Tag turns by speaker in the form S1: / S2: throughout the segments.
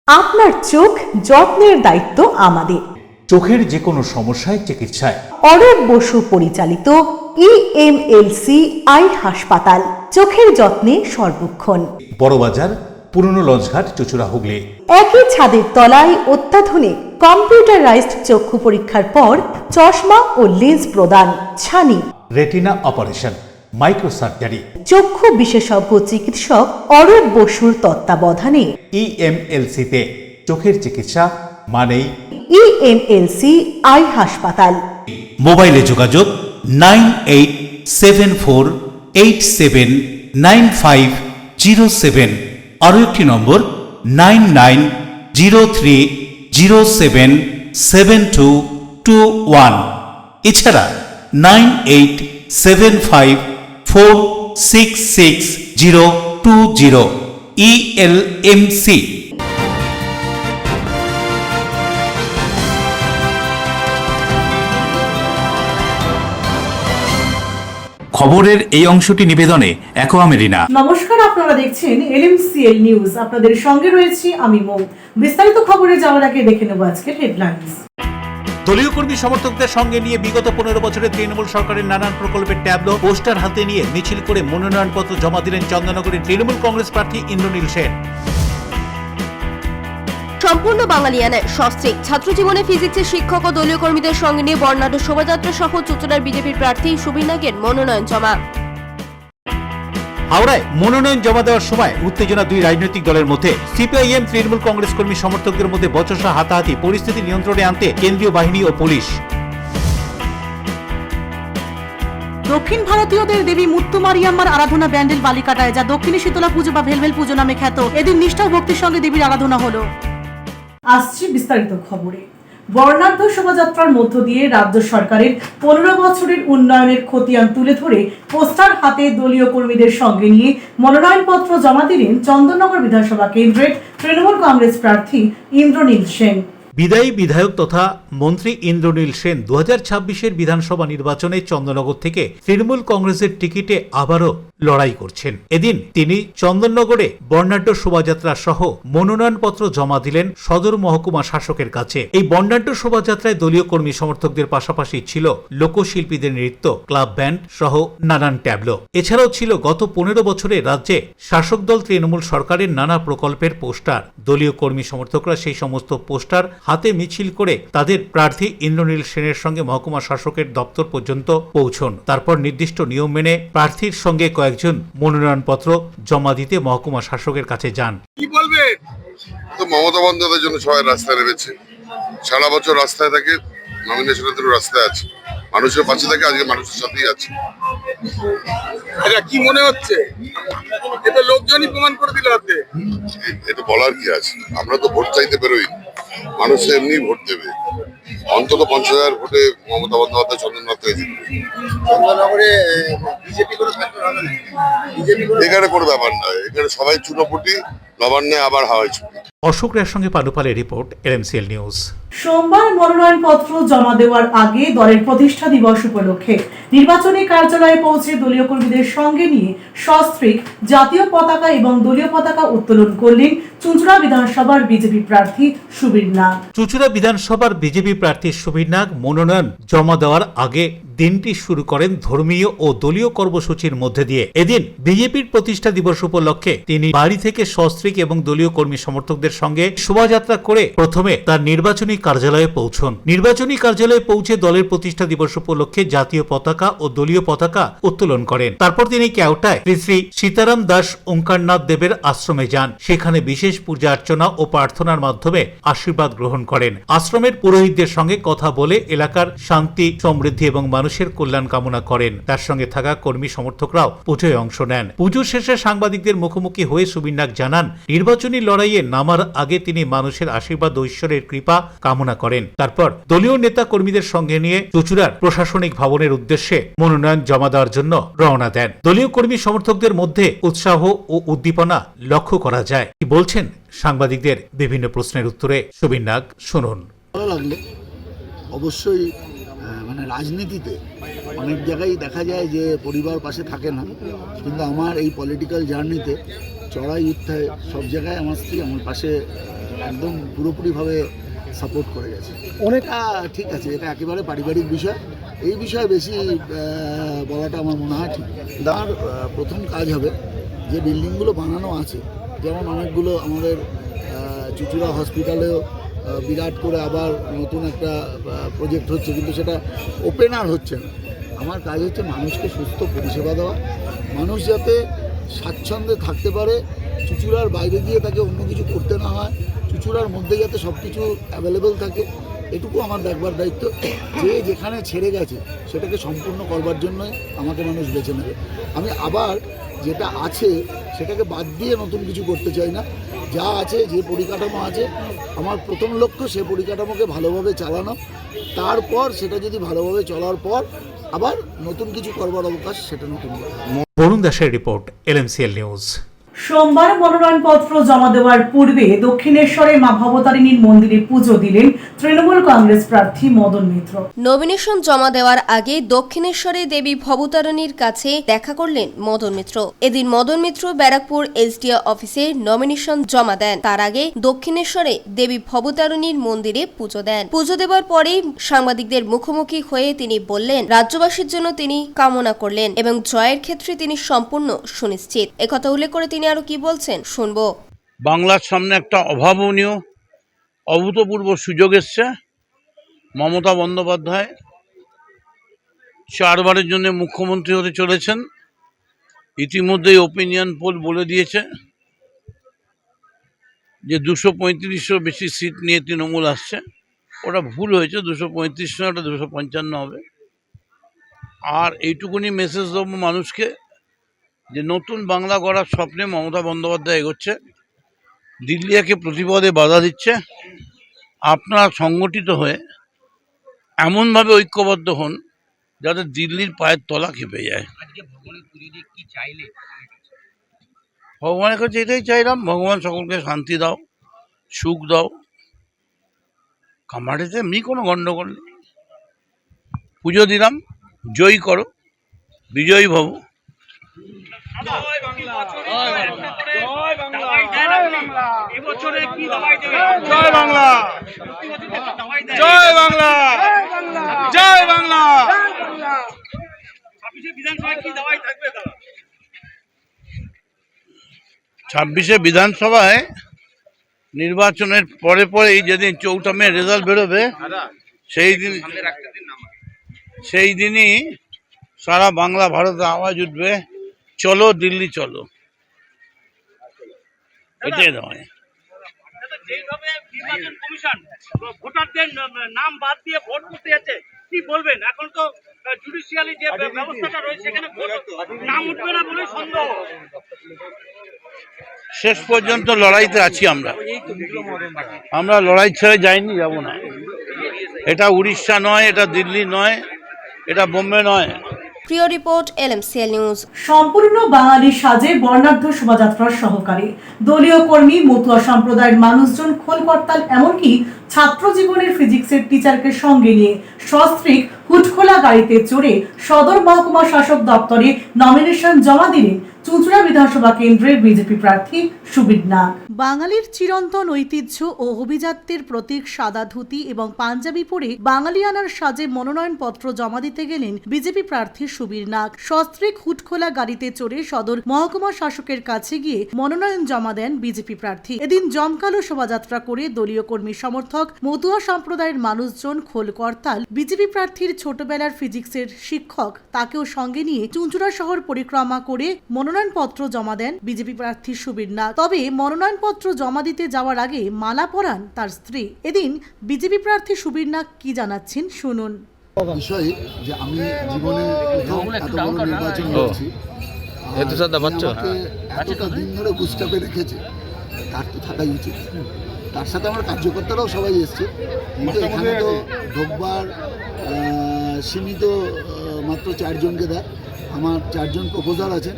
S1: আপনার চোখ যত্নের দায়িত্ব আমাদের।
S2: চোখের যে কোনো সমস্যায় চিকিৎসায়
S1: অরূপ বসু পরিচালিত ইএমএলসি আই হাসপাতাল, চোখের যত্নে সর্বক্ষণ।
S2: বড়বাজার, পুরনো লঞ্চঘাট, চুচুড়া, হুগলি।
S1: একই ছাদের তলায় অত্যাধুনিক কম্পিউটারাইজড চক্ষু পরীক্ষার পর চশমা ও লেন্স প্রদান, ছানি,
S2: রেটিনা অপারেশন, মাইক্রো সার্জারি।
S1: চক্ষু বিশেষজ্ঞ চিকিৎসক অরূপ বসুর তত্ত্বাবধানে
S2: ইএমএলসিতে চোখের চিকিৎসা মানেই
S1: ইএমএলসি আই হাসপাতাল।
S3: মোবাইলে যোগাযোগ 9874879507, আরও একটি নম্বর 9903077221, এছাড়া 9875466020 ইএলএমসি। খবরের এই অংশটি নিবেদনে অ্যাকোয়া মেরিনা।
S1: নমস্কার, আপনারা দেখছেন এলএমসিএল নিউজ। আপনাদের সঙ্গে রয়েছি আমি মৌ। বিস্তারিত খবরে যাওয়ার আগে দেখে নেব আজকের হেডলাইন্স।
S3: দলীয় কর্মী সমর্থকদের সঙ্গে নিয়ে বিগত 15 বছরে তৃণমূল সরকারের নানান প্রকল্পের ট্যাবলো পোস্টার হাতে নিয়ে মিছিল করে মনোনয়নপত্র জমা দিলেন চন্দননগরের তৃণমূল কংগ্রেস প্রার্থী ইন্দ্রনীল সেন।
S4: সম্পূর্ণ বাঙালিয়ানায় সস্ত্রীক ছাত্র জীবনে ফিজিক্সের শিক্ষক ও দলীয় কর্মীদের সঙ্গে নিয়ে বর্ণাঢ্য শোভাযাত্রা সহ চুঁচুড়ার বিজেপির প্রার্থী সুবীর নাগের মনোনয়ন জমা।
S3: হাওড়ায় মনোনয়ন জমা দেওয়ার সময় উত্তেজনা দুই রাজনৈতিক দলের মধ্যে। সিপিআইএম তৃণমূল কংগ্রেস কর্মী সমর্থকদের মধ্যে বচসা হাতাহাতি, পরিস্থিতি নিয়ন্ত্রণে আনতে কেন্দ্রীয় বাহিনী ও পুলিশ।
S5: দক্ষিণ ভারতীয়দের দেবী মুত্তুমারিয়াম্মার আরাধনা ব্যান্ডেল বালিকাটায়, যা দক্ষিণী শীতলা পুজো বা ভেলভেল পুজো নামে খ্যাত। এদিন নিষ্ঠা ও ভক্তির সঙ্গে দেবীর আরাধনা হলো।
S1: আসছে বিস্তারিত খবরে। বর্ণাঢ্য শোভাযাত্রার মধ্য দিয়ে রাজ্য সরকারের 15 বছরের উন্নয়নের খতিয়ান তুলে ধরে পোস্টার হাতে দলীয় কর্মীদের সঙ্গে নিয়ে মনোনয়নপত্র জমা দিলেন চন্দননগর বিধানসভা কেন্দ্রের তৃণমূল কংগ্রেস প্রার্থী ইন্দ্রনীল সেন।
S3: বিদায়ী বিধায়ক তথা মন্ত্রী ইন্দ্রনীল সেন 2026-এর বিধানসভা নির্বাচনে চন্দননগর থেকে তৃণমূল কংগ্রেসের টিকিটে আবারও লড়াই করছেন। এদিন তিনি চন্দননগরে বর্ণাঢ্য শোভাযাত্রা সহ মনোনয়নপত্র জমা দিলেন সদর মহকুমা শাসকের কাছে। এই বর্ণাঢ্য শোভাযাত্রায় দলীয় কর্মী সমর্থকদের পাশাপাশি ছিল লোকশিল্পীদের নৃত্য, ক্লাব ব্যান্ড সহ নানান ট্যাবলো। এছাড়াও ছিল গত 15 বছরে রাজ্যে শাসক দল তৃণমূল সরকারের নানা প্রকল্পের পোস্টার। দলীয় কর্মী সমর্থকরা সেই সমস্ত পোস্টার হাতে মিছিল করে তাদের প্রার্থী ইন্দ্রনীল সেনের সঙ্গে মহকুমা শাসকের দপ্তর পর্যন্ত পৌঁছন। তারপর নির্দিষ্ট নিয়ম মেনে প্রার্থীর সঙ্গে কয়েকজন মনোনয়নপত্র জমা দিতে মহকুমা শাসকের কাছে যান।
S6: কি বলবে? তো মমতা বন্দ্যোপাধ্যায়ের জন্য সবাই রাস্তায় নেমেছে, সারা বছর রাস্তায় থাকে, নমিনেশনের জন্য রাস্তায় আছে, মানুষের পাশে থাকে, আজকে মানুষের সাথেই আছে।
S7: এটা কি মনে হচ্ছে? এটা লোকজনই প্রমাণ করে দিল হাতে।
S6: এটা বলার কি আছে? আমরা তো ভোট চাইতে বেরোই, মানুষ এমনি ভোট দেবে। অন্তত 50,000 ভোটে মমতা বন্দ্যোপাধ্যায় চন্দননগর থেকে জিতবে।
S7: চন্দননগরে বিজেপি করে থাকতে হবে না, বিজেপি করে
S6: এখানে কোনো ব্যাপার নয়, এখানে সবাই চুনোপুটি, নবান্নে আবার হাওয়াই ছুটি।
S3: অশোক রায়ের সঙ্গে পানুপালের রিপোর্ট, এলএমসিএল নিউজ।
S1: সোমবার মনোনয়নপত্র জমা দেওয়ার আগে দলের প্রতিষ্ঠা দিবস উপলক্ষে নির্বাচনী কার্যালয়ে পৌঁছে দলীয় কর্মীদের সঙ্গে নিয়ে সস্ত্রীক জাতীয় পতাকা এবং দলীয় পতাকা উত্তোলন করলেন চুঁচুড়া বিধানসভার বিজেপি প্রার্থী সুবীর নাগ।
S3: চুঁচুড়া বিধানসভার বিজেপি প্রার্থী সুবীর নাগ মনোনয়ন জমা দেওয়ার আগে দিনটি শুরু করেন ধর্মীয় ও দলীয় কর্মসূচির মধ্যে দিয়ে। এদিন বিজেপির প্রতিষ্ঠা দিবস উপলক্ষে তিনি বাড়ি থেকে সস্ত্রীক এবং দলীয় কর্মী সমর্থকদের সঙ্গে শোভাযাত্রা করে প্রথমে তার নির্বাচনী কার্যালয়ে পৌঁছন। নির্বাচনী কার্যালয়ে পৌঁছে দলের প্রতিষ্ঠা দিবস উপলক্ষে জাতীয় পতাকা ও দলীয় পতাকা উত্তোলন করেন। তারপর তিনি কেওটায় শ্রী শ্রী সীতারাম দাস ওঙ্কারনাথ দেবের আশ্রমে যান। সেখানে বিশেষ পূজা অর্চনা ও প্রার্থনার মাধ্যমে আশীর্বাদ গ্রহণ করেন। আশ্রমের পুরোহিতদের সঙ্গে কথা বলে এলাকার শান্তি, সমৃদ্ধি এবং মানুষের কল্যাণ কামনা করেন। তার সঙ্গে থাকা কর্মী সমর্থকরাও পুজোয় অংশ নেন। পুজো শেষে সাংবাদিকদের মুখোমুখি হয়ে সুবীর নাগ জানান, নির্বাচনী লড়াইয়ে নামার আগে তিনি মানুষের আশীর্বাদ ও ঈশ্বরের কৃপা কামনা করেন। তারপর দলীয় নেতা কর্মীদের সঙ্গে নিয়ে চুঁচুড়ার প্রশাসনিক ভবনের উদ্দেশ্যে মনোনয়ন জমা দেওয়ার জন্য রওনা দেন। দলীয় কর্মী সমর্থকদের মধ্যে উৎসাহ ও উদ্দীপনা লক্ষ্য করা যায়। কি বলছেন সাংবাদিকদের বিভিন্ন প্রশ্নের উত্তরে সুবীর নাগ, শুনুন।
S8: ভালো লাগলো। অবশ্যই রাজনীতিতে অনেক জায়গায় দেখা যায় যে পরিবার পাশে থাকে না, কিন্তু আমার এই পলিটিক্যাল জার্নিতে চড়াই উত্থায় সব জায়গায় আমার স্ত্রী আমার পাশে একদম পুরোপুরিভাবে সাপোর্ট করে গেছে। অনেকটা ঠিক আছে, এটা একেবারে পারিবারিক বিষয়, এই বিষয়ে বেশি বলাটা আমার মনে হয় ঠিক। তার প্রথম কাজ হবে যে বিল্ডিংগুলো বানানো আছে, যেমন অনেকগুলো আমাদের চুচুড়া হসপিটালেও বিরাট করে আবার নতুন একটা প্রজেক্ট হচ্ছে, কিন্তু সেটা ওপেন আর হচ্ছে না। আমার কাজ হচ্ছে মানুষকে সুস্থ পরিষেবা দেওয়া, মানুষ যাতে স্বাচ্ছন্দ্যে থাকতে পারে, চুচুড়ার বাইরে গিয়ে তাকে অন্য কিছু করতে না হয়, চুচুড়ার মধ্যে যাতে সব কিছু অ্যাভেলেবেল থাকে, এটুকু আমার দেখবার দায়িত্ব। যে যেখানে ছেড়ে গেছে সেটাকে সম্পূর্ণ করবার জন্যই আমাকে মানুষ বেছে নেবে। আমি আবার যেটা আছে সেটাকে বাদ দিয়ে নতুন কিছু করতে চাই না। যা আছে, যে পরিকাঠামো আছে, আমার প্রথম লক্ষ্য সে পরিকাঠামোকে ভালোভাবে চালানো, তারপর সেটা যদি ভালোভাবে চলার পর আবার নতুন কিছু করবার অবকাশ, সেটা নতুন।
S3: বরুণ দাসের রিপোর্ট, LMCL নিউজ।
S1: সোমবার মনোনয়নপত্র জমা দেওয়ার পূর্বে দক্ষিণেশ্বরে মা ভবতারিণীর মন্দিরে পুজো দিলেন তৃণমূল কংগ্রেস প্রার্থী মদন মিত্র।
S4: নমিনেশন জমা দেওয়ার আগে দক্ষিণেশ্বরে দেবী ভবতারিণীর কাছে দেখা করলেন মদন মিত্র। এদিন মদন মিত্র ব্যারাকপুর SDO অফিসে নমিনেশন জমা দেন। তার আগে দক্ষিণেশ্বরে দেবী ভবতারিণীর মন্দিরে পুজো দেন। পুজো দেওয়ার পরেই সাংবাদিকদের মুখোমুখি হয়ে তিনি বললেন, রাজ্যবাসীর জন্য তিনি কামনা করলেন এবং জয়ের ক্ষেত্রে তিনি সম্পূর্ণ সুনিশ্চিত। একথা উল্লেখ করে তিনি আরো কি বলছেন শুনবো।
S9: বাংলার সামনে একটা অভাবনীয় অভূতপূর্ব সুযোগ এসছে। মমতা বন্দ্যোপাধ্যায় 4বারের জন্য মুখ্যমন্ত্রী হতে চলেছেন। ইতিমধ্যেই ওপিনিয়ন পোল বলে দিয়েছে যে 235-এর বেশি সিট নিয়ে তৃণমূল আসছে। ওটা ভুল হয়েছে, 235 নয়, ওটা 255 হবে। আর এইটুকুনি মেসেজ দেবো মানুষকে যে নতুন বাংলা গড়ার স্বপ্নে মমতা বন্দ্যোপাধ্যায় এগোচ্ছে। দিল্লি একে প্রতিপদে বাধা দিচ্ছে। আপনারা সংগঠিত হয়ে এমনভাবে ঐক্যবদ্ধ হন যাতে দিল্লির পায়ের তলা কেঁপে যায়। ভগবানের কাছে এটাই চাইলাম, ভগবান সকলকে শান্তি দাও, সুখ দাও। কামাঠিতে এমনি কোনো গণ্ডগোল নেই। পুজো দিলাম, জয়ী করো, বিজয়ী ভব।
S7: জয় বাংলা, জয় বাংলা, জয় বাংলা, এবছরে কি দাওয়াই দেবে? জয় বাংলা, জয় বাংলা, জয় বাংলা। 26 বিধানসভায় কি দাওয়াই থাকবে?
S9: 26 বিধানসভায় নির্বাচনের পরে পরেই যেদিন 4 মে রেজাল্ট বেরোবে সেই দিনই সারা বাংলা ভারতে আওয়াজ উঠবে, চলো দিল্লি চলো। এটাই নয়।
S7: যেভাবে নির্বাচন কমিশন ভোটারদের নাম বাদ দিয়ে ভোট করতে যাচ্ছে, কি বলবেন? এখন তো জুডিশিয়ালি যে ব্যবস্থাটা রয়েছে সেখানে নাম উঠবে না বলে সন্দেহ।
S9: শেষ পর্যন্ত লড়াইতে আছি আমরা লড়াই ছেড়ে যাইনি, যাব না। এটা উড়িষ্যা নয়, এটা দিল্লি নয়, এটা বোম্বে নয়।
S4: প্রিয় রিপোর্ট, LMCL নিউজ।
S1: সম্পূর্ণ বাঙালি সাজে বর্ণাঢ্য শোভাযাত্রার সহকারী দলীয় কর্মী, মতুয়া সম্প্রদায়ের মানুষজন, খোলকর্তাল, এমনকি ছাত্র জীবনের ফিজিক্সের টিচারকে সঙ্গে নিয়ে সস্ত্রীক হুটখোলা গাড়িতে চড়ে সদর মহকুমা শাসক দপ্তরে নমিনেশন জমা দিলেন চুঁচুড়া বিধানসভা কেন্দ্রের বিজেপি প্রার্থী সুবীর নাগ।
S5: বাঙালির চিরন্তন ঐতিহ্য ও অভিজাত্যের প্রতীক সাদা ধুতি এবং পাঞ্জাবি পরে বাঙালিয়ানার সাজে মনোনয়নপত্র জমা দিতে গেলেন বিজেপি প্রার্থী সুবীর নাগ। সস্ত্রীক হুটখোলা গাড়িতে চড়ে সদর মহকুমা শাসকের কাছে গিয়ে মনোনয়ন জমা দেন বিজেপি প্রার্থী। এদিন জমকালো শোভাযাত্রা করে দলীয় কর্মী, সমর্থক, মতুয়া সম্প্রদায়ের মানুষজন, খোলকর্তাল, বিজেপি প্রার্থীর ছোটবেলার ফিজিক্সের শিক্ষক তাকেও সঙ্গে নিয়ে চুঁচুড়া শহর পরিক্রমা করে মনোনয়নপত্র জমা দেন বিজেপি প্রার্থী সুবীর নাগ। তবে মনোনয়নপত্র জমা দিতে যাওয়ার আগে মালা পরান তার স্ত্রী। এদিন বিজেপি প্রার্থী সুবীর নাগ কি জানাচ্ছেন শুনুন।
S8: বিষয় যে আমি জীবনে প্রথম এত বড় নির্বাচন করছি, এতটা দিন ধরে বুঝটাপে রেখেছে, তার তো থাকাই উচিত। তার সাথে আমার কার্যকর্তারাও সবাই এসছে, কিন্তু এখানে তো ঢোকবার সীমিত মাত্র 4 জনকে দেয়। আমার 4 জন প্রপোজার আছেন।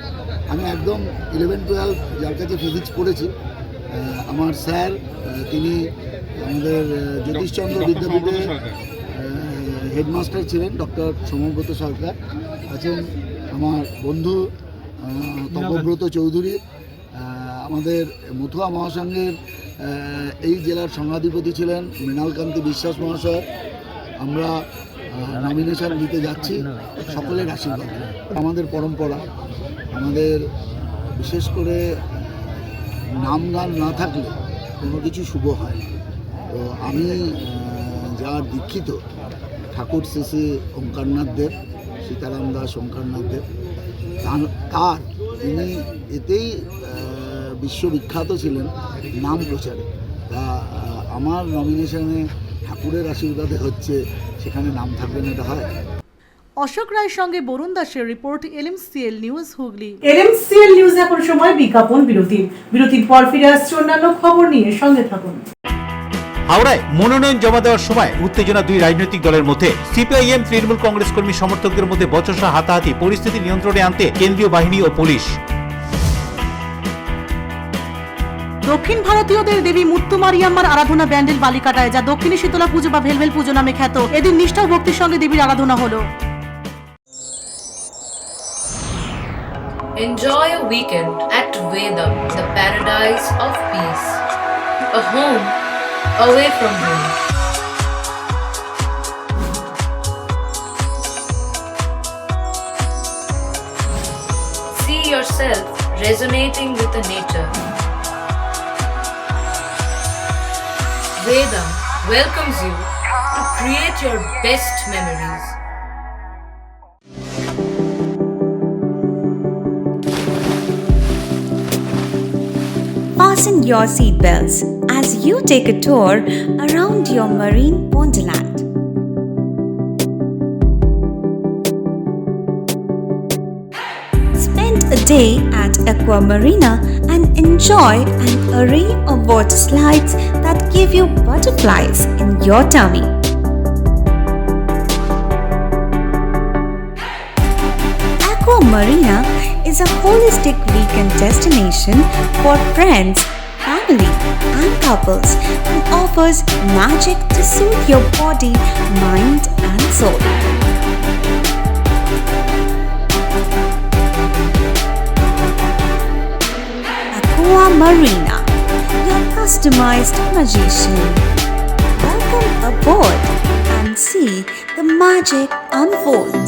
S8: আমি একদম 11-12 যার কাছে ফিজিক্স পড়েছি, আমার স্যার, তিনি আমাদের জ্যোতিষচন্দ্র বিদ্যাপীঠে হেডমাস্টার ছিলেন, ডক্টর সমব্রত সরকার আছেন, আমার বন্ধু তপব্রত চৌধুরী, আমাদের মথুয়া মহাসংঘের এই জেলার সংঘাধিপতি ছিলেন মৃণালকান্তি বিশ্বাস মহাশয়। আমরা নমিনেশন দিতে যাচ্ছি সকলের আশীর্বাদ। আমাদের পরম্পরা, আমাদের বিশেষ করে নাম গান না থাকলে কোনো কিছু শুভ হয় না। তো আমি যার দীক্ষিত ঠাকুর শ্রী ওঙ্কারনাথ দেব, সীতারাম দাস ওঙ্কারনাথ দেব, তার তিনি এতেই বিশ্ববিখ্যাত ছিলেন নাম প্রচারে। তা আমার নমিনেশনে ঠাকুরের আশীর্বাদে হচ্ছে, সেখানে নাম থাকবে না, এটা হয়।
S5: অশোক রায়ের সঙ্গে বরুণ দাসের report, LMCL news Hooghly.
S1: LMCL news এখন সময় বিজ্ঞাপন বিরতির পর ফিরে আসছে অন্যান্য খবর নিয়ে, সঙ্গে থাকুন।
S3: হাওড়ায় মনোনয়ন জমা দেওয়ার সময় উত্তেজনা দুই রাজনৈতিক দলের মধ্যে। সিপিআইএম তৃণমূল কংগ্রেস কর্মী সমর্থকদের মধ্যে বচসা হাতাহাতি, পরিস্থিতি নিয়ন্ত্রণে আনতে কেন্দ্রীয় বাহিনী ও পুলিশ।
S5: দক্ষিণ ভারতীয়দের দেবী মুত্তুমারিয়াম্মার আরাধনা ব্যান্ডেল বালিকাটায়, যা দক্ষিণী শীতলা পুজো বা ভেলভেল পুজো নামে খ্যাত। এদিন নিষ্ঠা ও ভক্তির সঙ্গে দেবীর আরাধনা হলো।
S10: Enjoy a weekend at Vedam, the paradise of peace. A home away from home. See yourself resonating with the nature. Vedam welcomes you to create your best memories.
S11: Fasten your seatbelts as you take a tour around your marine wonderland. Spend a day at Aqua Marina and enjoy an array of water slides that give you butterflies in your tummy. Aqua Marina is a holistic weekend destination for friends, family, and couples and offers magic to soothe your body, mind, and soul. Aqua Marina, your customized magician. Welcome aboard and see the magic unfold.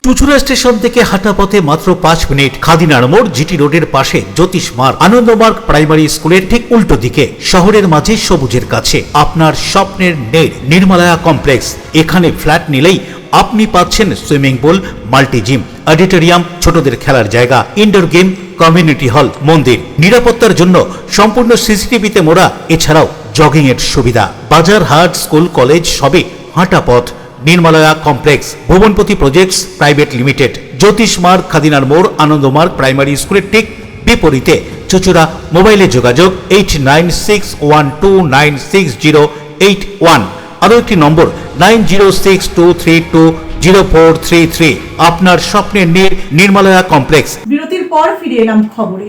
S3: Chuchura station থেকে হাঁটা পথে মাত্র 5 minute. খাদিনার মোড়, GT রোডের পাশে জ্যোতিষ মার্গ, Ananda Marga primary স্কুলের ঠিক উল্টো দিকে, শহরের মাঝে সবুজের কাছে আপনার স্বপ্নের নেড় নির্মলায়া কমপ্লেক্স। এখানে ফ্ল্যাট নিলেই আপনি পাচ্ছেন swimming pool, multi gym, auditorium, ছোটদের খেলার জায়গা, ইনডোর গেম, কমিউনিটি হল, মন্দির। নিরাপত্তার জন্য সম্পূর্ণ সিসিটিভিতে মোড়া। এছাড়াও জগিং এর সুবিধা। বাজার, হাট, স্কুল, কলেজ সবই হাঁটা পথ। নির্মলায়া কমপ্লেক্স, ভুবনপতি প্রজেক্টস প্রাইভেট লিমিটেড, জ্যোতিষ মার্গ, খাদিনার মোড়, আনন্দমার্গ প্রাইমারি স্কুলের ঠিক বিপরীতে, চুচুড়া। মোবাইলে যোগাযোগ 8961296081। আরও একটি নম্বর 9062320433। আপনার স্বপ্নের নির্মলায়া কমপ্লেক্স।
S1: বিরতির পর ফিরে এলাম খবরে।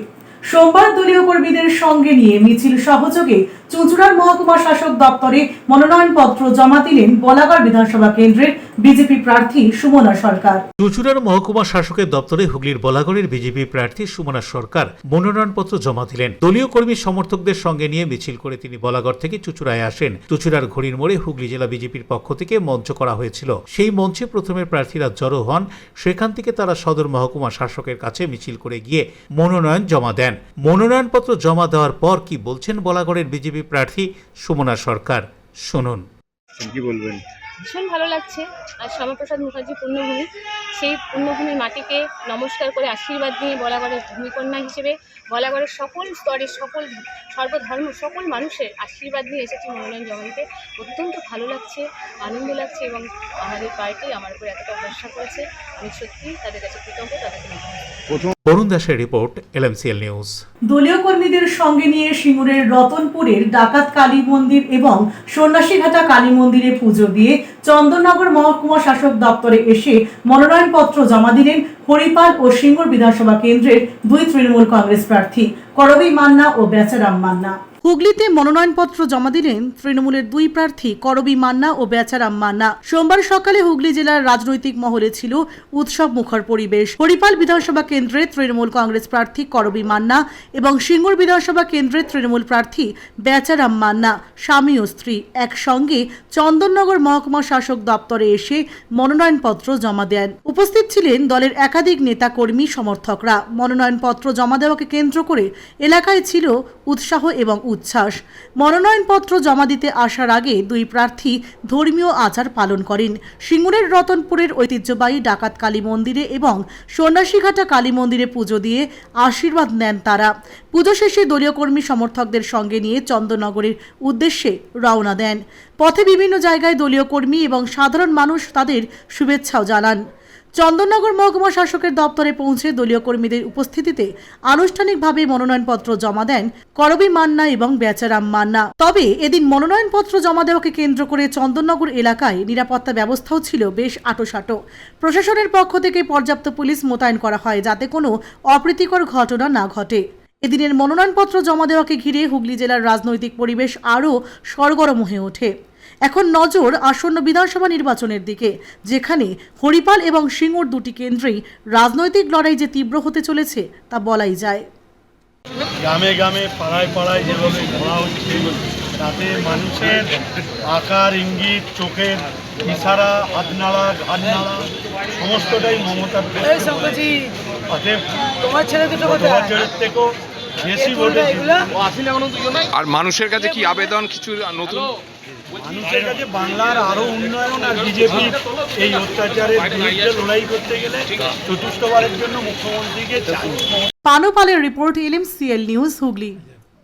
S1: সোমবার দলীয় কর্মীদের সঙ্গে নিয়ে মিছিল সহযোগে চুঁচুড়ার মহকুমা শাসক দপ্তরে মনোনয়নপত্র জমা দিলেন বলাগড় বিধানসভা কেন্দ্রের বিজেপি প্রার্থী সুমনা সরকার।
S3: চুঁচুড়ার মহকুমা শাসকের দপ্তরে হুগলির বলাগড়ের বিজেপি প্রার্থী সুমনা সরকার মনোনয়নপত্র জমা দিলেন। দলীয় কর্মী সমর্থকদের সঙ্গে নিয়ে মিছিল করে তিনি বলাগড় থেকে চুঁচুড়ায় আসেন। চুঁচুড়ার ঘড়ির মোড়ে হুগলি জেলা বিজেপির পক্ষ থেকে মঞ্চ করা হয়েছিল। সেই মঞ্চে প্রথমে প্রার্থীরা জড়ো হন। সেখান থেকে তারা সদর মহকুমা শাসকের কাছে মিছিল করে গিয়ে মনোনয়ন জমা দেন। মনোনয়নপত্র জমা দেওয়ার পর কি বলছেন বলাগড়ের বিজেপি প্রার্থী সুমনা সরকার, শুনুন।
S12: কি বলবেন?
S13: ভীষণ ভালো লাগছে। আর শ্যামাপ্রসাদ মুখার্জি পূর্ণভূমি, সেই পূর্ণভূমির মাটিকে নমস্কার করে আশীর্বাদ নিয়ে বলাগড়ের ভূমিকন্যা হিসেবে বলাগড়ের সকল স্তরের সকল সর্বধর্ম সকল মানুষের আশীর্বাদ নিয়ে এসেছি মনোনয়ন জমা দিতে। অত্যন্ত ভালো লাগছে, আনন্দ লাগছে এবং আমাদের পার্টি আমার উপর এতটা ভরসা করেছে। আমি সত্যিই তাদের কাছে কৃতজ্ঞ, তাদেরকে
S3: বরুণ দাসের রিপোর্ট, LMCL নিউজ।
S1: দলীয় কর্মীদের সঙ্গে নিয়ে সিঙ্গুরের রতনপুরের ডাকাত কালী মন্দির এবং সন্ন্যাসীঘাটা কালী মন্দিরে পুজো দিয়ে চন্দননগর মহকুমা শাসক দপ্তরে এসে মনোনয়নপত্র জমা দিলেন হরিপাল ও সিঙ্গুর বিধানসভা কেন্দ্রের দুই তৃণমূল কংগ্রেস প্রার্থী করবী মান্না ও বেচারাম মান্না।
S5: হুগলিতে মনোনয়নপত্র জমা দিলেন তৃণমূলের দুই প্রার্থী করবী মান্না ও বেচারাম মান্না। সোমবার সকালে হুগলি জেলার রাজনৈতিক মহলে ছিল উৎসব মুখর পরিবেশ। হরিপাল বিধানসভা কেন্দ্রে তৃণমূল কংগ্রেস প্রার্থী করবী মান্না এবং সিঙ্গুর বিধানসভা কেন্দ্রে তৃণমূল প্রার্থী বেচারাম মান্না স্বামী ও স্ত্রী একসঙ্গে চন্দননগর মহকুমা শাসক দপ্তরে এসে মনোনয়নপত্র জমা দেন। উপস্থিত ছিলেন দলের একাধিক নেতা কর্মী সমর্থকরা। মনোনয়নপত্র জমা দেওয়াকে কেন্দ্র করে এলাকায় ছিল উৎসাহ এবং উচ্ছ্বাস। মনোনয়নপত্র জমা দিতে আসার আগে দুই প্রার্থী ধর্মীয় আচার পালন করেন। সিঙ্গুরের রতনপুরের ঐতিহ্যবাহী ডাকাত কালী মন্দিরে এবং সন্ন্যাসীঘাটা কালী মন্দিরে পুজো দিয়ে আশীর্বাদ নেন তারা। পুজো শেষে দলীয় কর্মী সমর্থকদের সঙ্গে নিয়ে চন্দননগরের উদ্দেশ্যে রওনা দেন। পথে বিভিন্ন জায়গায় দলীয় কর্মী এবং সাধারণ মানুষ তাদের শুভেচ্ছাও জানান। চন্দননগর মহকুমা শাসকের দপ্তরে পৌঁছে দলীয় কর্মীদের উপস্থিতিতে আনুষ্ঠানিকভাবে মনোনয়নপত্র জমা দেন করবী মান্না এবং বেচারাম মান্না। তবে এদিন মনোনয়নপত্র জমা দেওয়াকে কেন্দ্র করে চন্দননগর এলাকায় নিরাপত্তা ব্যবস্থাও ছিল বেশ আঁটোসাঁটো। প্রশাসনের পক্ষ থেকে পর্যাপ্ত পুলিশ মোতায়েন করা হয় যাতে কোনো অপ্রীতিকর ঘটনা না ঘটে। এদিনের মনোনয়নপত্র জমা দেওয়াকে ঘিরে হুগলি জেলার রাজনৈতিক পরিবেশ আরও সরগরম হয়ে ওঠে। এখন নজর আসন্ন বিধানসভা নির্বাচনের দিকে, যেখানে হরিপাল এবং সিঙ্গুর দুটি কেন্দ্রেই রাজনৈতিক লড়াই যে তীব্র হতে চলেছে তা বলাই যায়।
S12: গ্রামে গ্রামে পাড়ায় পাড়ায় যেভাবে ঘোরা হচ্ছে তাতে মানুষের আকার ইঙ্গিত, চোখের ইশারা, হাত নাড়া, ঘাট নাড়া সমস্তটাই মমতার তোমার ছেলে দুটো থেকেও বেশি ভোটে।
S14: আর মানুষের কাছে কি আবেদন কিছু নতুন?
S12: মানুষের কাছে বাংলার আরো উন্নয়ন আর বিজেপি এই অত্যাচারের বিরুদ্ধে লড়াই করতে গেলে চতুর্থবারের জন্য মুখ্যমন্ত্রীকে চাই।
S5: পানোপালের রিপোর্ট, LMCL নিউজ, হুগলি।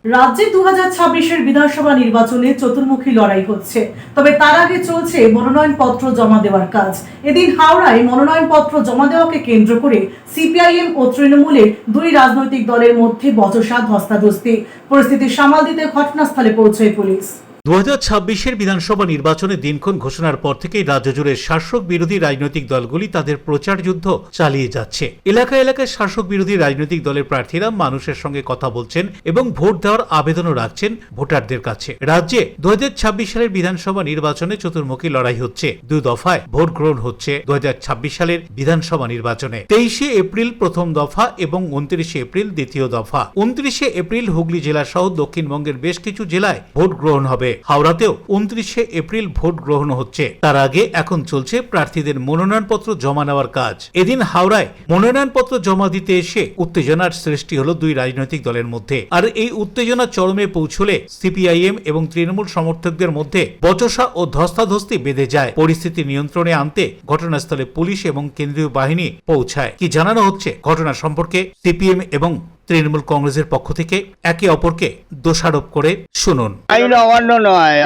S1: রাজ্যে 2026-এর বিধানসভা নির্বাচনে চতুর্মুখী লড়াই হচ্ছে, তবে তার আগে চলছে মনোনয়নপত্র জমা দেওয়ার কাজ। এদিন হাওড়ায় মনোনয়নপত্র জমা দেওয়াকে কেন্দ্র করে CPIM ও তৃণমূলের দুই রাজনৈতিক দলের মধ্যে বচসা ধস্তাধস্তি। পরিস্থিতি সামাল দিতে ঘটনাস্থলে পৌঁছয় পুলিশ।
S3: 2026-এর বিধানসভা নির্বাচনে দিনক্ষণ ঘোষণার পর থেকেই রাজ্য জুড়ে শাসক বিরোধী রাজনৈতিক দলগুলি তাদের প্রচার যুদ্ধ চালিয়ে যাচ্ছে। এলাকায় এলাকায় শাসক বিরোধী রাজনৈতিক দলের প্রার্থীরা মানুষের সঙ্গে কথা বলছেন এবং ভোট দেওয়ার আবেদনও রাখছেন ভোটারদের কাছে। রাজ্যে 2026 সালের বিধানসভা নির্বাচনে চতুর্মুখী লড়াই হচ্ছে। দুই দফায় ভোট গ্রহণ হচ্ছে 2026 সালের বিধানসভা নির্বাচনে। 23শে এপ্রিল প্রথম দফা এবং 29শে এপ্রিল দ্বিতীয় দফা। 29শে এপ্রিল হুগলি জেলা সহ দক্ষিণবঙ্গের বেশ কিছু জেলায় ভোট গ্রহণ হবে। হাওড়াতেও 29শে এপ্রিল ভোট গ্রহণ হচ্ছে। তার আগে এখন চলছে প্রার্থীদের মনোনয়নপত্র জমা নেওয়ার কাজ। এদিন হাওড়ায় মনোনয়নপত্র জমা দিতে এসে উত্তেজনার সৃষ্টি হলো দুই রাজনৈতিক দলের মধ্যে। আর এই উত্তেজনা চরমে পৌঁছলে CPIM এবং তৃণমূল সমর্থকদের মধ্যে বচসা ও ধস্তাধস্তি বেঁধে যায়। পরিস্থিতি নিয়ন্ত্রণে আনতে ঘটনাস্থলে পুলিশ এবং কেন্দ্রীয় বাহিনী পৌঁছায়। কি জানানো হচ্ছে ঘটনা সম্পর্কে CPM এবং তৃণমূল কংগ্রেসের পক্ষ থেকে একে অপরকে দোষারোপ করে শুনুন।
S8: আইন অমান্য নয়,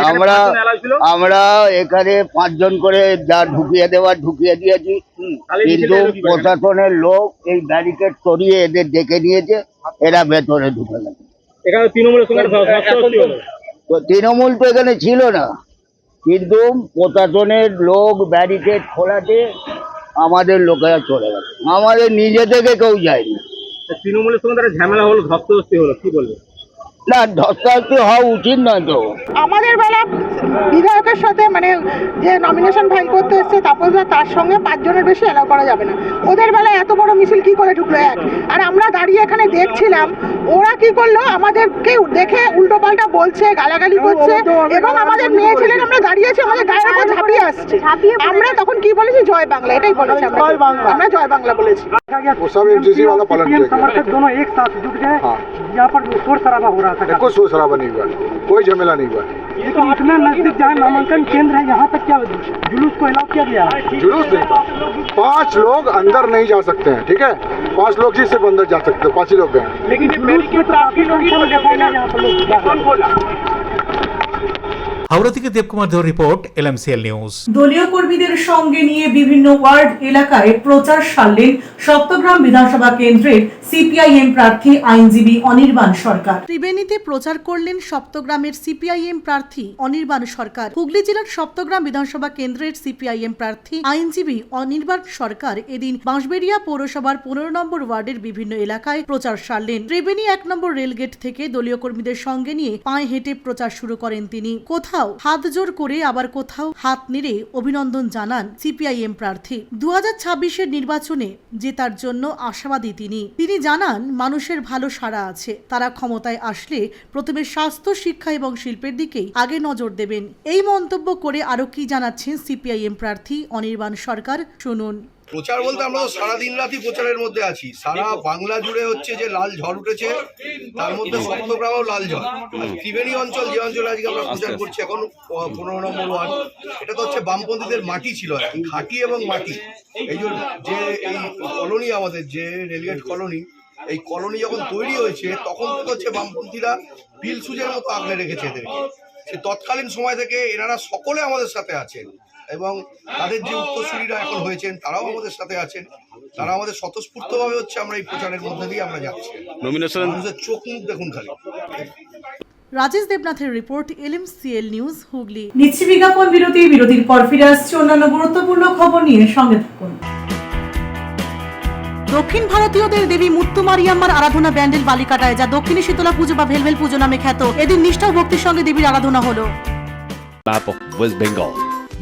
S8: আমরা এখানে 5 জন করে যা ঢুকিয়ে দিয়েছি, কিন্তু প্রশাসনের লোক এই ব্যারিকেড সরিয়ে এদের ডেকে নিয়েছে, এরা ভেতরে ঢুকে গেছে। তৃণমূল তো এখানে ছিল না, কিন্তু প্রশাসনের লোক ব্যারিকেড খোলাতে আমাদের লোকেরা চলে গেছে, আমাদের নিজে থেকে কেউ যায়নি।
S7: তৃণমূলের সঙ্গে তারা ঝামেলা হলো, ধস্তাধস্তি হলো, কি বলবে?
S8: না, ধস্তাধস্তি হওয়া উচিত নয় তো।
S15: আমাদের বেলা বিধায়কের সাথে মানে যে নমিনেশন ফাইল করতে এসছে তাপসদা, তার সঙ্গে 5 জনের বেশি এলাও করা যাবে না। ওদের বেলায় এত বড় মিছিল কি করে ঢুকলো এক? আর আমরা দাঁড়িয়ে এখানে দেখছিলাম, ওরা কি করলো, আমাদেরকে দেখে উল্টো পাল্টা বলছে, গালাগালি করছে, এবং আমাদের মেয়ে ছেলের আমরা দাঁড়িয়েছি, আমাদের গায়ের উপর ঝাঁপিয়ে আসছে। আমরা তখন কি বলেছি? জয় বাংলা, এটাই বলেছি আমরা জয় বাংলা বলেছি।
S12: समर्थक दोनों एक साथ जुट गए, यहाँ पर शोर शराबा हो रहा था। कोई शोर शराबा नहीं हुआ, कोई झमेला नहीं हुआ। लेकिन इतना नजदीक जहाँ नामांकन केंद्र है, यहाँ तक क्या जुलूस को अलाउ किया गया? जुलूस नहीं, 5 लोग अंदर नहीं जा सकते हैं, ठीक है? 5 लोग ही सिर्फ अंदर जा सकते हैं, 5 ही लोग गए। लेकिन
S3: হাওড়া থেকে দেবকুমার ধর রিপোর্ট, LMCL নিউজ।
S1: দলীয় কর্মীদের সঙ্গে নিয়ে বিভিন্ন ওয়ার্ড এলাকায় প্রচার সারলেন সপ্তগ্রাম বিধানসভা কেন্দ্রের সিপিআইএম প্রার্থী আইনজীবী অনির্বাণ সরকার।
S5: ত্রিবেণীতে প্রচার করলেন সপ্তগ্রামের সিপিআইএম প্রার্থী অনির্বাণ সরকার। হুগলি জেলার সপ্তগ্রাম বিধানসভা কেন্দ্রের সিপিআইএম প্রার্থী আইনজীবী অনির্বাণ সরকার এদিন বাঁশবেড়িয়া পৌরসভার 15 নম্বর ওয়ার্ডের বিভিন্ন এলাকায় প্রচার সারলেন। ত্রিবেণী 1 নম্বর রেলগেট থেকে দলীয় কর্মীদের সঙ্গে নিয়ে পায়ে হেঁটে প্রচার শুরু করেন তিনি। কোথাও হাত জোর করে আবার কোথাও হাত নেড়ে অভিনন্দন জানান সিপিআইএম প্রার্থী। 2026-এর নির্বাচনে জেতার জন্য আশাবাদী তিনি জানান মানুষের ভালো সাড়া আছে, তারা ক্ষমতায় আসলে প্রথমে স্বাস্থ্য, শিক্ষা এবং শিল্পের দিকেই আগে নজর দেবেন। এই মন্তব্য করে আরো কি জানাচ্ছেন সিপিআইএম প্রার্থী অনির্বাণ সরকার, শুনুন।
S16: প্রচার বলতে আমরা তো সারাদিন রাতই প্রচারের মধ্যে আছি। সারা বাংলা জুড়ে হচ্ছে যে লাল ঝড় উঠেছে, তার মধ্যে সপ্তগ্রামেও লাল ঝড়। ত্রিবেণী অঞ্চল, যে অঞ্চলে আজকে আমরা প্রচার করছি, এখন 15 নম্বর ওয়ার্ড, এটা তো হচ্ছে বামপন্থীদের মাটি ছিল, ঘাটি এবং মাটি। এই যে এই কলোনি, আমাদের যে রেলগেট কলোনি, এই কলোনি যখন তৈরি হয়েছে তখন থেকে হচ্ছে বামপন্থীরা বিল সুজের মতো আগলে রেখেছে এদেরকে। সে তৎকালীন সময় থেকে এনারা সকলে আমাদের সাথে আছেন এবং তাদের যে উত্তরসূরিরা এখন হয়েছেন তারাও আমাদের সাথে আছেন। তারা আমাদের স্বতঃস্ফূর্তভাবে হচ্ছে আমরা এই প্রচারের মধ্যে দিয়ে আমরা যাচ্ছি। মানুষের চোখ মুখ দেখুন খালি।
S5: রাজেশ দেবনাথের রিপোর্ট, LMCL নিউজ, হুগলি।
S1: নিচ্ছি বিজ্ঞাপন বিরতি, বিরতির পর ফিরে আসছে অন্যান্য গুরুত্বপূর্ণ খবর নিয়ে, সঙ্গে থাকুন।
S5: দক্ষিণ ভারতীয়দের দেবী মুত্তুমারিয়াম্মার আরাধনা ব্যান্ডেল বালিকাটায়, যা দক্ষিণী শীতলা পুজো বা ভেলভেল পুজো নামে খ্যাত। এদিন নিষ্ঠা ও ভক্তির সঙ্গে দেবীর আরাধনা হলো।
S17: Map of West Bengal,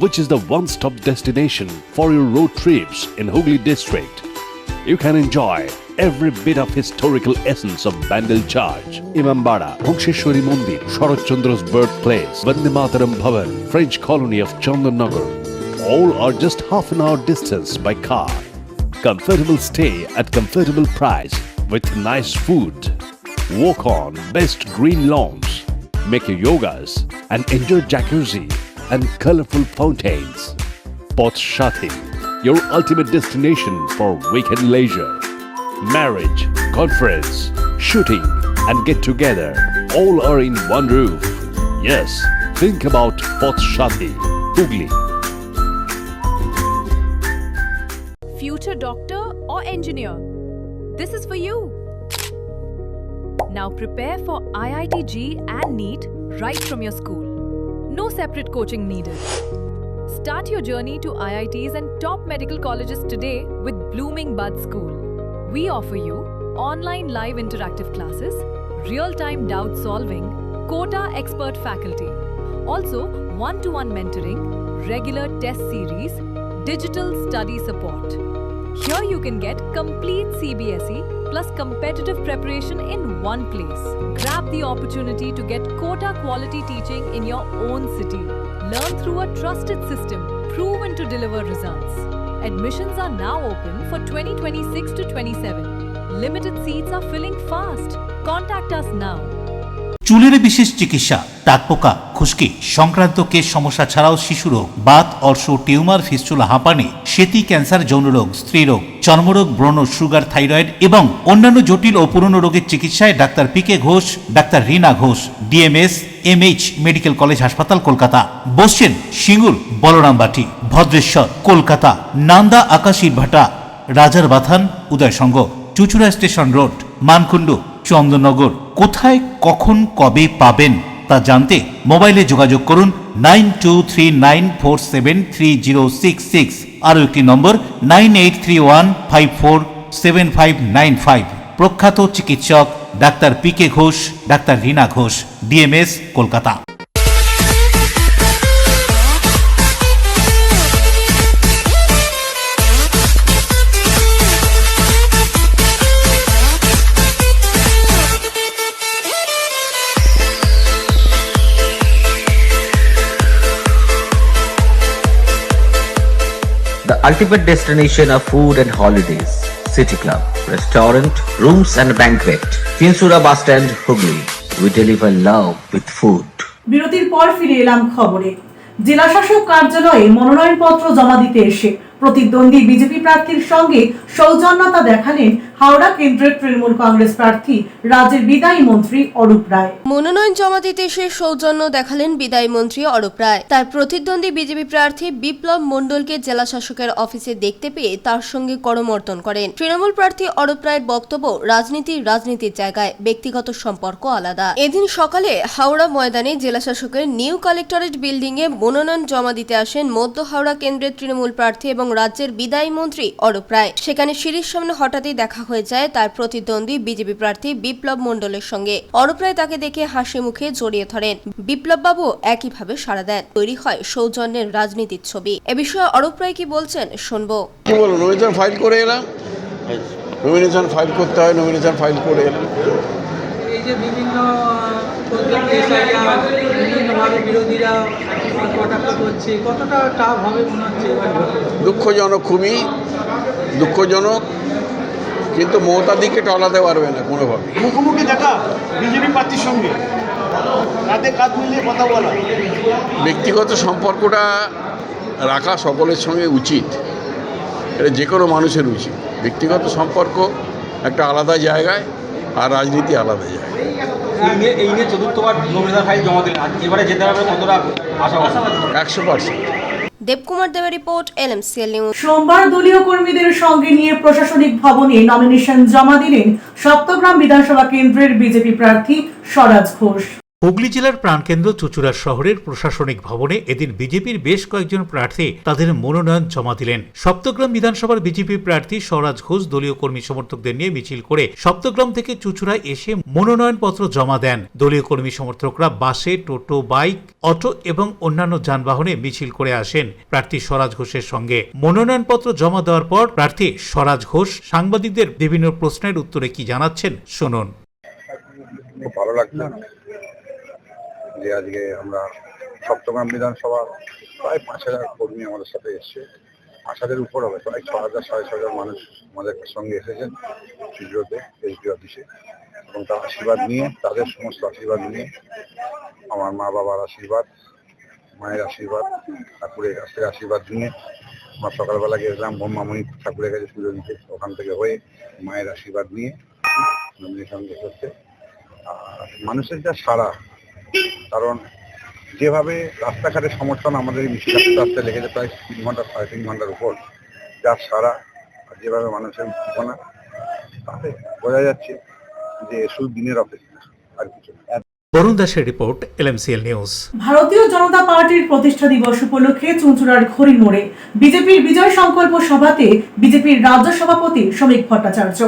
S17: which is the one-stop destination for your road trips in Hooghly district. You can enjoy every bit of historical essence of Bandel Church, Imambara, Bhongsheshwari Mandir, Sharat Chandra's birthplace, Vande Mataram Bhavan, French colony of Chandannagar. All are just half an hour distance by car. Comfortable stay at comfortable price with nice food. Walk on best green lawns, make your yogas and enjoy jacuzzi and colorful fountains. Poth Shati, your ultimate destination for weekend leisure. Marriage, conference, shooting and get together all are in one roof. Yes, think about Poth Shati, Hooghly.
S18: Future doctor or engineer, this is for you. Now prepare for IIT JEE and NEET right from your school. No separate coaching needed. Start your journey to IITs and top medical colleges today with Blooming Bud School. We offer you online live interactive classes, real-time doubt solving, quota expert faculty. Also, one-to-one mentoring, regular test series, digital study support. Here you can get complete CBSE plus competitive preparation in one place. Grab the opportunity to get quota quality teaching in your own city. Learn through a trusted system proven to deliver results. Admissions are now open for 2026 to 27. Limited seats are filling fast. Contact us now.
S3: চুলের বিশেষ চিকিৎসা, টাকপোকা, খুশকি সংক্রান্ত কেশ সমস্যা ছাড়াও শিশুরোগ, Baat, অর্শ, tumour, fistula, হাঁপানি, সেতি, ক্যান্সার, যৌনরোগ, স্ত্রীরোগ, চর্মরোগ, ব্রণ, সুগার, থাইরয়েড এবং অন্যান্য জটিল ও পুরনো রোগের চিকিৎসায় doctor PK Ghosh, doctor Rina Ghosh, DMS MH medical college হাসপাতাল, কলকাতা। বসছেন সিঙ্গুর, বলরামবাটি, ভদ্রেশ্বর, কলকাতা, নান্দা, আকাশীরভাটা, রাজার বাথান, উদয়সঙ্গ, চুচুড়া স্টেশন রোড, মানকুণ্ডু, চন্দননগর। কোথায়, কখন, কবে পাবেন তা জানতে মোবাইলে যোগাযোগ করুন 9239473066। আরও একটি নম্বর 9831547595। প্রখ্যাত চিকিৎসক doctor PK Ghosh, doctor Rina Ghosh, DMS, Kolkata.
S19: The ultimate destination of food and holidays. City Club, restaurant, rooms and banquet. Finsura Bus Stand, Hooghly. We deliver love with food.
S1: বিরতির পর ফিরে এলাম খবরে। জেলাশাসক কার্যালয়ে মনোনয়নপত্র জমা দিতে এসে প্রতিদ্বন্দ্বী বিজেপি প্রার্থীর সঙ্গে সৌজন্যতা দেখালেন হাওড়া কেন্দ্রের তৃণমূল কংগ্রেস প্রার্থী রাজ্যের বিদায়ী মন্ত্রী অরূপ রায়।
S4: মনোনয়ন জমা দিতে এসে সৌজন্য দেখালেন বিদায়ী মন্ত্রী অরূপ রায়। তার প্রতিদ্বন্দ্বী বিজেপি প্রার্থী বিপ্লব মণ্ডলকে জেলা শাসকের অফিসে দেখতে পেয়ে তার সঙ্গে করমর্দন করেন। তৃণমূল প্রার্থী অরূপ রায়ের বক্তব্য, রাজনীতির জায়গায় ব্যক্তিগত সম্পর্ক আলাদা। এদিন সকালে হাওড়া ময়দানে জেলা শাসকের নিউ কালেক্টরেট বিল্ডিং এ মনোনয়ন জমা দিতে আসেন মধ্য হাওড়া কেন্দ্রের তৃণমূল প্রার্থী এবং রাজ্যের বিদায়ী মন্ত্রী অরূপ রায়। সেখানে সিঁড়ির সামনে হঠাৎই দেখা হয়ে যায় তার প্রতিদ্বন্দ্বী বিজেপি প্রার্থী বিপ্লব মণ্ডলের সঙ্গে। অরূপ রায় তাকে দেখে হাসি মুখে জড়িয়ে ধরেন। বিপ্লব বাবু একইভাবে সাড়া দেন। তৈরি হয় সৌজন্যের রাজনীতির ছবি। এ বিষয়ে অরূপ রায় কি বলছেন শুনবো।
S20: কি বলবো, নমিনেশন ফাইল করে এলাম, নমিনেশন ফাইল করতে হয়, নমিনেশন ফাইল করে এলাম।
S12: এই যে বিভিন্ন বিভিন্নভাবে বিরোধীরা কটাক্ষ করছে, কতটা টাফ হবে মনে হচ্ছে?
S20: দুঃখজনক, খুবই দুঃখজনক, কিন্তু মমতার দিকে টলাতে পারবে না কোনোভাবে।
S12: মুখোমুখি দেখা বিজেপি প্রার্থীর সঙ্গে রাতে কাজ মিলিয়ে কথা বলা,
S20: ব্যক্তিগত সম্পর্কটা রাখা সকলের সঙ্গে উচিত, এটা যে কোনো মানুষের উচিত। ব্যক্তিগত সম্পর্ক একটা আলাদা জায়গায় আর রাজনীতি আলাদা জায়গায়।
S12: এই নিয়ে চতুর্থবার নমিনেশন ফাইল জমা দিলেন, এবারে যেতে হবে কতটা আশাবাদী?
S20: 100%।
S4: দেবকুমার দেবের রিপোর্ট, LMCL নিউজ।
S1: সোমবার দলীয় কর্মীদের সঙ্গে নিয়ে প্রশাসনিক ভবনে নমিনেশন জমা দিলেন সপ্তগ্রাম বিধানসভা কেন্দ্রের বিজেপি প্রার্থী স্বরাজ ঘোষ।
S3: হুগলি জেলার প্রাণকেন্দ্র চুঁচুড়া শহরের প্রশাসনিক ভবনে এদিন বিজেপির বেশ কয়েকজন প্রার্থী তাদের মনোনয়ন জমা দিলেন। সপ্তগ্রাম বিধানসভার বিজেপি প্রার্থী স্বরাজ ঘোষ দলীয় কর্মী সমর্থকদের নিয়ে মিছিল করে সপ্তগ্রাম থেকে চুঁচুড়ায় এসে মনোনয়নপত্র জমা দেন। দলীয় কর্মী সমর্থকরা বাসে, টোটো, বাইক, অটো এবং অন্যান্য যানবাহনে মিছিল করে আসেন প্রার্থী স্বরাজ ঘোষের সঙ্গে। মনোনয়নপত্র জমা দেওয়ার পর প্রার্থী স্বরাজ ঘোষ সাংবাদিকদের বিভিন্ন প্রশ্নের উত্তরে কি জানাচ্ছেন শুনুন।
S21: খুব ভালো লাগছে যে আজকে আমরা সপ্তগ্রাম বিধানসভা প্রায় 5000 কর্মী আমাদের সাথে এসছে, 5000-এর উপর হবে, প্রায় 6000-6500 মানুষ আমাদের সঙ্গে এসেছেন চুঁচুড়াতে এসডি অফিসে, এবং তার আশীর্বাদ নিয়ে, তাদের সমস্ত আশীর্বাদ নিয়ে, আমার মা বাবার আশীর্বাদ, মায়ের আশীর্বাদ, ঠাকুরের কাছ থেকে আশীর্বাদ নিয়ে আমরা সকালবেলা গেছিলাম ব্রহ্মামণি ঠাকুরের কাছে পুজো দিতে, ওখান থেকে হয়ে মায়ের আশীর্বাদ নিয়ে নমিনেশন করতে। আর মানুষের যা সাড়া, কারণ যেভাবে রাস্তাঘাটে সমর্থন আমাদের মিছিল রাস্তায় লেগেছে প্রায় 3 ঘন্টা 3.5 ঘন্টার উপর, যার সারা আর যেভাবে মানুষের উদ্দীপনা, তাতে বোঝা যাচ্ছে যে শুধু দিনের অপেক্ষা আর কিছু না।
S3: বরুণ দাসের রিপোর্ট, LMCL নিউজ।
S1: ভারতীয় জনতা পার্টির প্রতিষ্ঠা দিবস উপলক্ষে চুঁচুড়ার খড়ি মোড়ে বিজেপির বিজয় সংকল্প সভাতে বিজেপির রাজ্য সভাপতি শ্রমিক ভট্টাচার্য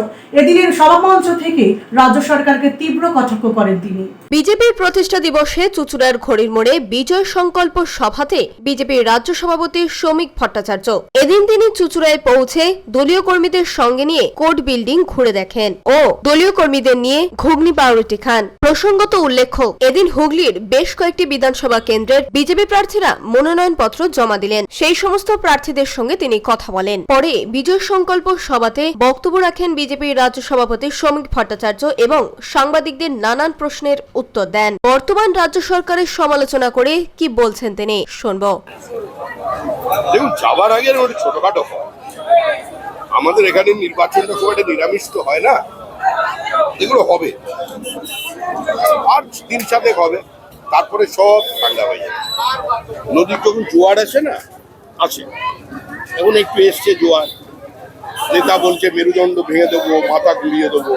S1: এদিনের সভামঞ্চ থেকে রাজ্য সরকারকে তীব্র কটাক্ষ করেন তিনি।
S4: বিজেপির প্রতিষ্ঠা দিবসে চুঁচুড়ার খড়ির মোড়ে বিজয় সংকল্প সভাতে বিজেপির রাজ্য সভাপতি শ্রমিক ভট্টাচার্য এদিন তিনি চুঁচুড়ায় পৌঁছে দলীয় কর্মীদের সঙ্গে নিয়ে কোর্ট বিল্ডিং ঘুরে দেখেন ও দলীয় কর্মীদের নিয়ে ঘুগনি পাউরুটি খান। প্রসঙ্গত উল্লেখ, এদিন হুগলির বেশ কয়েকটি বিধানসভা কেন্দ্রের বিজেপি প্রার্থীরা মনোনয়নপত্র জমা দিলেন। সেই সমস্ত প্রার্থীদের সঙ্গে তিনি কথা বলেন। পরে বিজয় সংকল্প সভাতে বক্তব্য রাখেন বিজেপির রাজ্য সভাপতি শ্রমিক ভট্টাচার্য এবং সাংবাদিকদের নানান প্রশ্নের উত্তর দেন। বর্তমান রাজ্য সরকারের সমালোচনা করে কি বলছেন তিনি শুনবো।
S6: দেখুন, যাবার আগে ছোটখাটো আমাদের এখানে নির্বাচনটা খুব একটা নিরামিষ তো হয় না, এগুলো হবে আর দিন সাথে হবে, তারপরে সব ঠান্ডা হয়ে যাবে। নদীর যখন জোয়ার আসে না, আসে এখন একটু এসছে জোয়ার, নেতা বলছে মেরুদণ্ড ভেঙে দেবো, মাথা ঘুরিয়ে দেবো,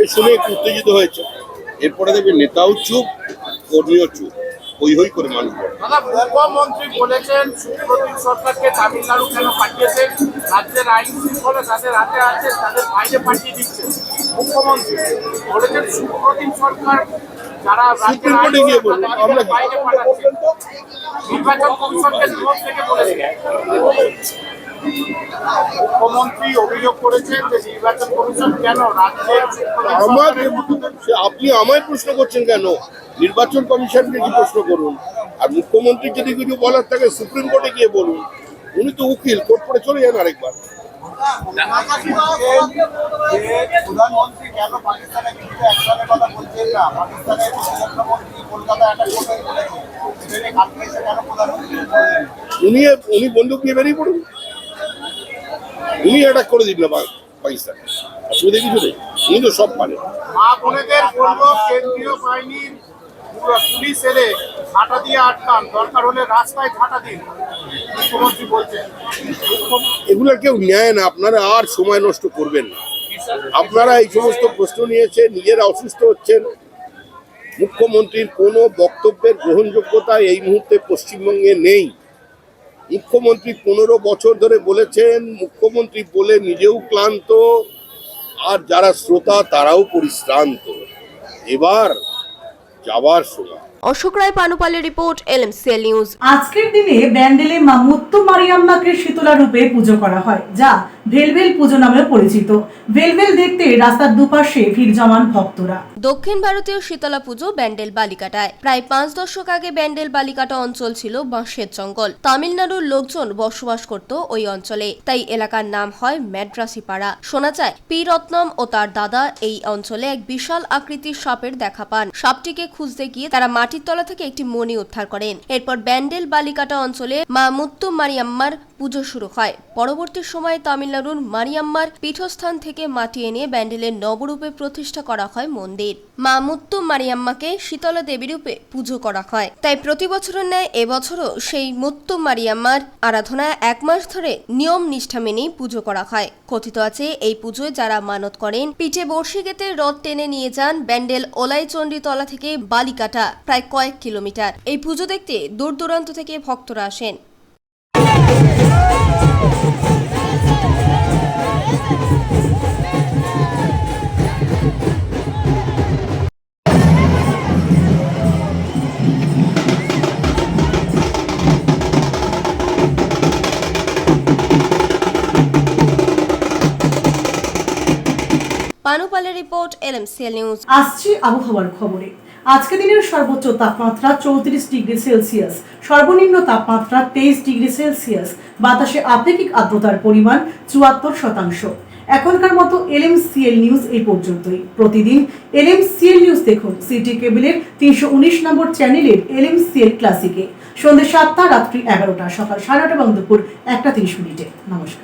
S6: এই শুনে একটু উত্তেজিত হয়েছে। এরপরে দেখবে নেতাও চুপ, কর্মীও চুপ, হই হই করে মানুষ বলে।
S7: মুখ্যমন্ত্রী বলেছেন সুপ্রিম সরকারকে তামিলনাড়ু কেন পাঠিয়েছেন, রাজ্যের আইন শৃঙ্খলা তাদের হাতে আছে, তাদের বাইরে পাঠিয়ে দিচ্ছে। মুখ্যমন্ত্রী বলেছেন সুপ্রিম সরকার যারা রাজ্যের আইন শৃঙ্খলা বাইরে পাঠাচ্ছে, নির্বাচন কমিশনকে বিরোধ থেকে বলেছেন। মুখ্যমন্ত্রী অভিযোগ করেছেন যে নির্বাচন কমিশন কেন রাজ্যের,
S6: আপনি আমায় প্রশ্ন করছেন কেন? নির্বাচন কমিশনকে কি প্রশ্ন করুন। আর মুখ্যমন্ত্রী যদি কিছু বলার থাকে সুপ্রিম কোর্টে গিয়ে বলুন, উনি তো উকিল, কোর্ট পড়ে চলে যান আরেকবার।
S12: প্রধানমন্ত্রী কেন পাকিস্তানের বিরুদ্ধে অ্যাকশনের কথা বলছেন না? পাকিস্তানের প্রধানমন্ত্রী কলকাতা একটা কোর্টে বলেছে, সেখানে কালকে এসে কেন প্রধানমন্ত্রী বলেন?
S6: উনি বন্দুক নিয়ে বেরিয়ে পড়ুন, উনি অ্যাটাক করে দিন না পাকিস্তান। অসুবিধা কিছু নেই, উনি তো সব পারে।
S12: মা বোনেদের বলবো কেন্দ্রীয় বাহিনীর পুলিশ এলে ঝাঁটা দিয়ে আটকান, দরকার হলে রাস্তায় ঝাঁটা দিন, মুখ্যমন্ত্রী বলছেন।
S6: এগুলো কেউ নেয় না, আপনারা আর সময় নষ্ট করবেন না। আপনারা এই সমস্ত প্রশ্ন নিয়েছে, নিজেরা অসুস্থ হচ্ছেন। মুখ্যমন্ত্রীর কোনো বক্তব্যের গ্রহণযোগ্যতা এই মুহূর্তে পশ্চিমবঙ্গে নেই। মুখ্যমন্ত্রী 15 বছর ধরে বলেছেন, মুখ্যমন্ত্রী বলে নিজেও ক্লান্ত, আর যারা শ্রোতা তারাও পরিশ্রান্ত। এবার যাবার সময়।
S4: অশোক রায় পানুপালের রিপোর্ট, LMCL নিউজ।
S1: আজকের দিনে ব্যান্ডেলে মা মুত্তু মারিয়াম্মাকে শীতলা রূপে পুজো করা হয়, যা ভেলভেল পুজো নামে পরিচিত। ভেলভেল দেখতে রাস্তার দুপাশে ভিড় জমান ভক্তরা।
S4: দক্ষিণ ভারতীয় শীতলা পুজো ব্যান্ডেল বালিকাটায়। প্রায় 5 দশক আগে ব্যান্ডেল বালিকাটা অঞ্চল ছিল বাঁশের জঙ্গল। তামিলনাড়ুর লোকজন বসবাস করত ওই অঞ্চলে, তাই এলাকার নাম হয় ম্যাড্রাসি পাড়া। শোনা যায় পি রত্নম ও তার দাদা এই অঞ্চলে এক বিশাল আকৃতির সাপের দেখা পান। সাপটিকে খুঁজতে গিয়ে তারা মাটির তলা থেকে একটি মণি উদ্ধার করেন। এরপর ব্যান্ডেল বালিকাটা অঞ্চলে মা মুত্তু মারিয়াম্মার পুজো শুরু হয়। পরবর্তী সময়ে তামিলনাড়ুর মারিয়াম্মার পীঠস্থান থেকে মাটি এনে ব্যান্ডেলের নবরূপে প্রতিষ্ঠা করা হয় মন্দির। মা মুত্তু মারিয়াম্মাকে শীতলা দেবী রূপে পুজো করা হয়, তাই প্রতি বছরের ন্যায় এবছরও সেই মুত্তু মারিয়াম্মার আরাধনা 1 মাস ধরে নিয়ম নিষ্ঠা মেনেই পুজো করা হয়। কথিত আছে এই পুজোয় যারা মানত করেন পিঠে বর্ষি গেতে রথ টেনে নিয়ে যান ব্যান্ডেল ওলাইচন্ডী তলা থেকে বালিকাটা প্রায় কয়েক কিলোমিটার। এই পুজো দেখতে দূর দূরান্ত থেকে ভক্তরা আসেন। পানুপালের রিপোর্ট, LMCL নিউজ।
S1: আসছি আবহাওয়ার খবরে। আজকে দিনের সর্বোচ্চ তাপমাত্রা 34 ডিগ্রি সেলসিয়াস, সর্বনিম্ন তাপমাত্রা 23 ডিগ্রি সেলসিয়াস। বাতাসে আপেক্ষিক আর্দ্রতার পরিমাণ 74%। এখনকার মতো LMCL নিউজ এই পর্যন্তই। প্রতিদিন LMCL নিউজ দেখুন সিটি কেবলের 319 নম্বর চ্যানেলের LMCL ক্লাসিকে সন্ধ্যে 7টা, রাত্রি 11টা, সকাল 9:30 এবং দুপুর 1:30। নমস্কার।